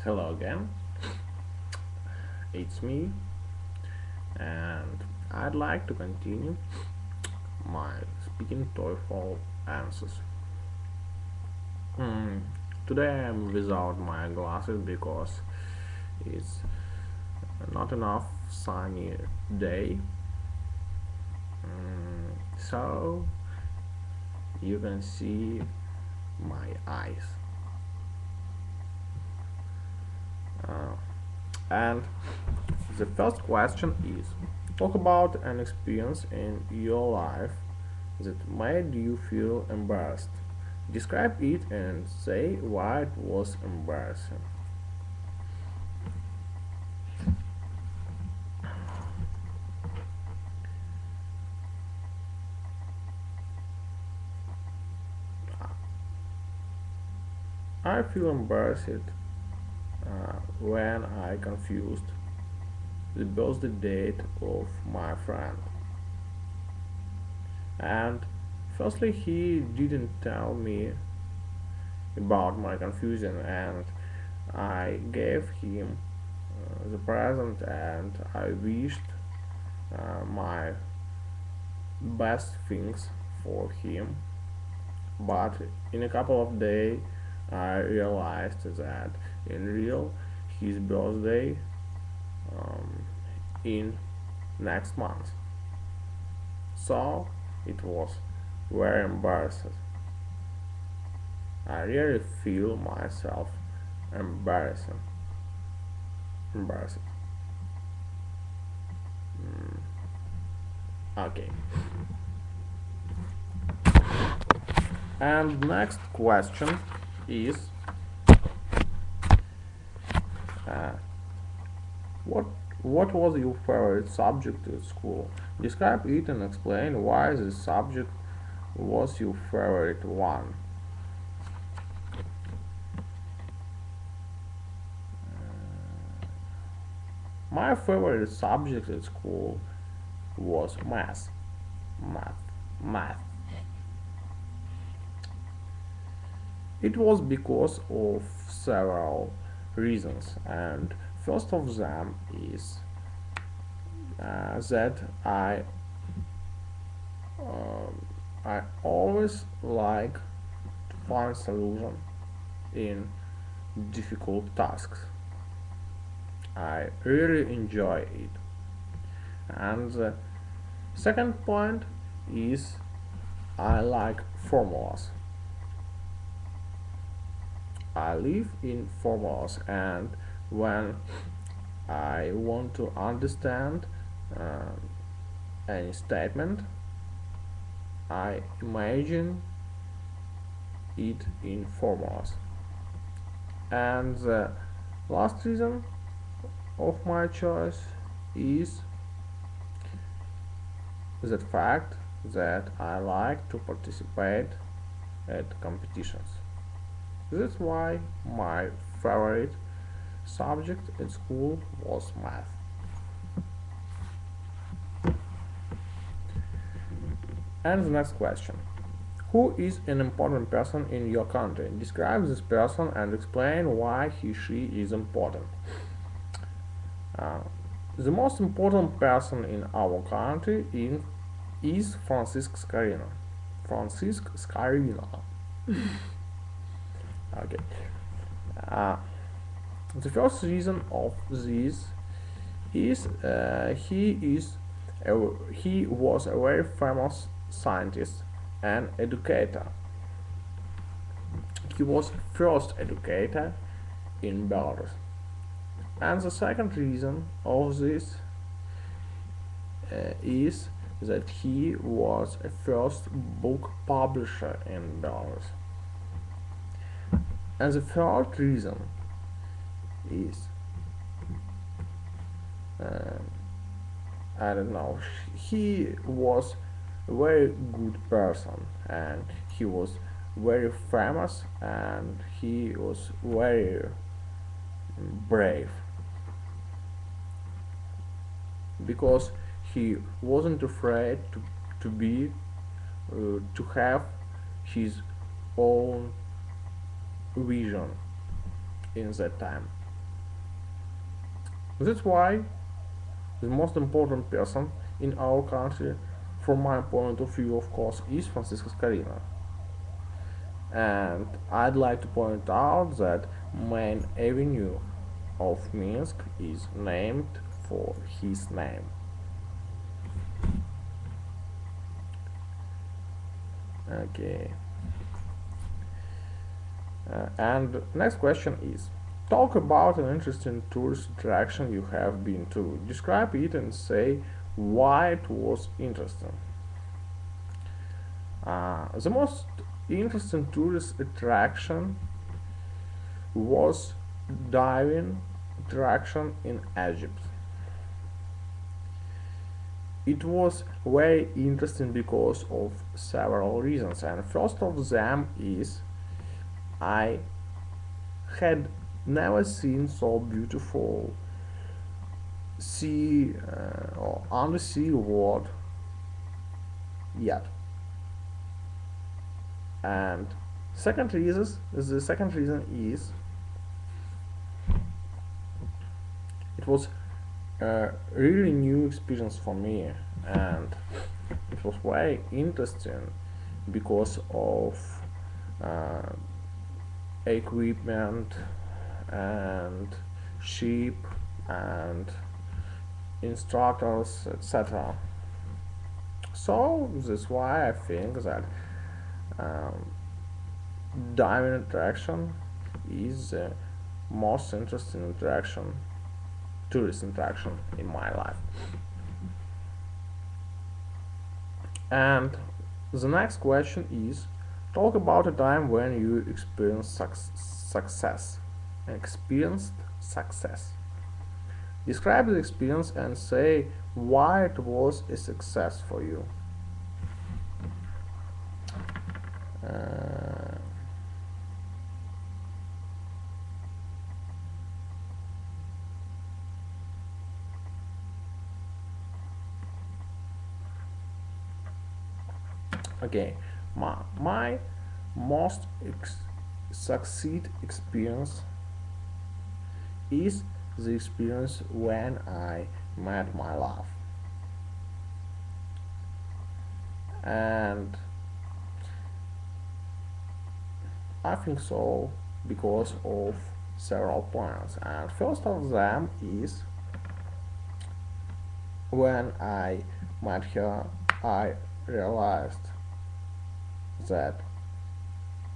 Hello again, it's me, and I'd like to continue my speaking TOEFL answers. Mm, Today I'm without my glasses because it's not enough sunny day, so you can see my eyes. And the first question is, talk about an experience in your life that made you feel embarrassed. Describe it and say why it was embarrassing. I feel embarrassed when I confused the birthday date of my friend. And firstly, he didn't tell me about my confusion, and I gave him the present, and I wished my best things for him. But in a couple of days, I realized that in real his birthday in next month. So it was very embarrassing. I really feel myself embarrassing. Embarrassed. Okay. And next question is uh, what was your favorite subject at school? Describe it and explain why this subject was your favorite one. My favorite subject at school was math. Math. Math. It was because of several reasons, and first of them is that I always like to find solution in difficult tasks. I really enjoy it. And the second point is I like formulas. I live in formulas, and when I want to understand uh, any statement, I imagine it in formulas. And the last reason of my choice is the fact that I like to participate at competitions. That's why my favorite subject at school was math. And the next question. Who is an important person in your country? Describe this person and explain why he/she is important. The most important person in our country is Francisco Scarino. Francisco Scarino. Okay. The first reason of this is he was a very famous scientist and educator. He was first educator in Belarus. And the second reason of this is that he was a first book publisher in Belarus. And the third reason is I don't know, he was a very good person, and he was very famous, and he was very brave because he wasn't afraid to have his own vision in that time. That's why the most important person in our country, from my point of view, of course, is Francisco Scarina. And I'd like to point out that main avenue of Minsk is named for his name. Okay. And next question is, talk about an interesting tourist attraction you have been to. Describe it and say why it was interesting. The most interesting tourist attraction was diving attraction in Egypt. It was very interesting because of several reasons, and first of them is I had never seen so beautiful sea or undersea world yet. And the second reason is it was a really new experience for me, and it was very interesting because of uh, equipment and ship and instructors, etc. So that's why I think that um, diving attraction is the most interesting tourist interaction in my life. And the next question is, talk about a time when you experienced success. Experienced success. Describe the experience and say why it was a success for you. Okay, my most succeed experience is the experience when I met my love. And I think so because of several points. And first of them is when I met her, I realized that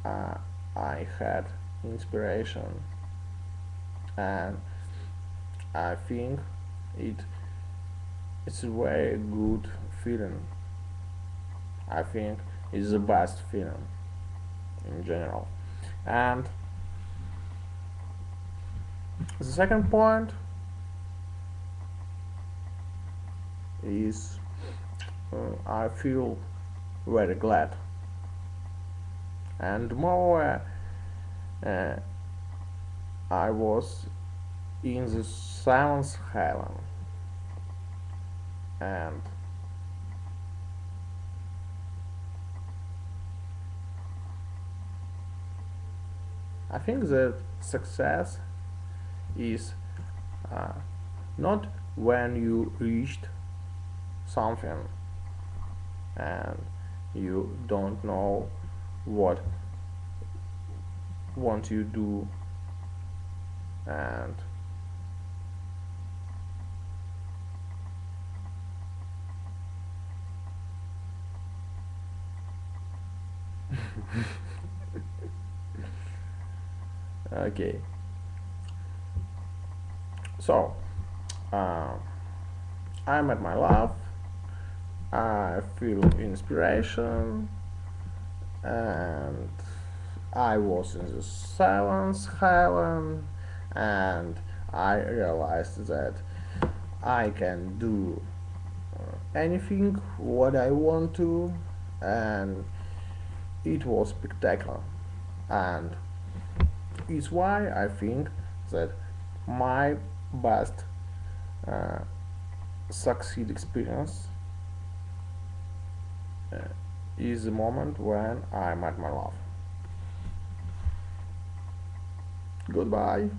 I had inspiration, and I think it's a very good feeling. I think it's the best feeling in general. And the second point is I feel very glad, and moreover I was in the seventh heaven, and I think that success is not when you reached something and you don't know what you do, and okay, so I'm at my love, I feel inspiration, and I was in the seventh heaven, and I realized that I can do anything what I want to, and it was spectacular. And it's why I think that my best succeed experience is the moment when I met my love. Goodbye.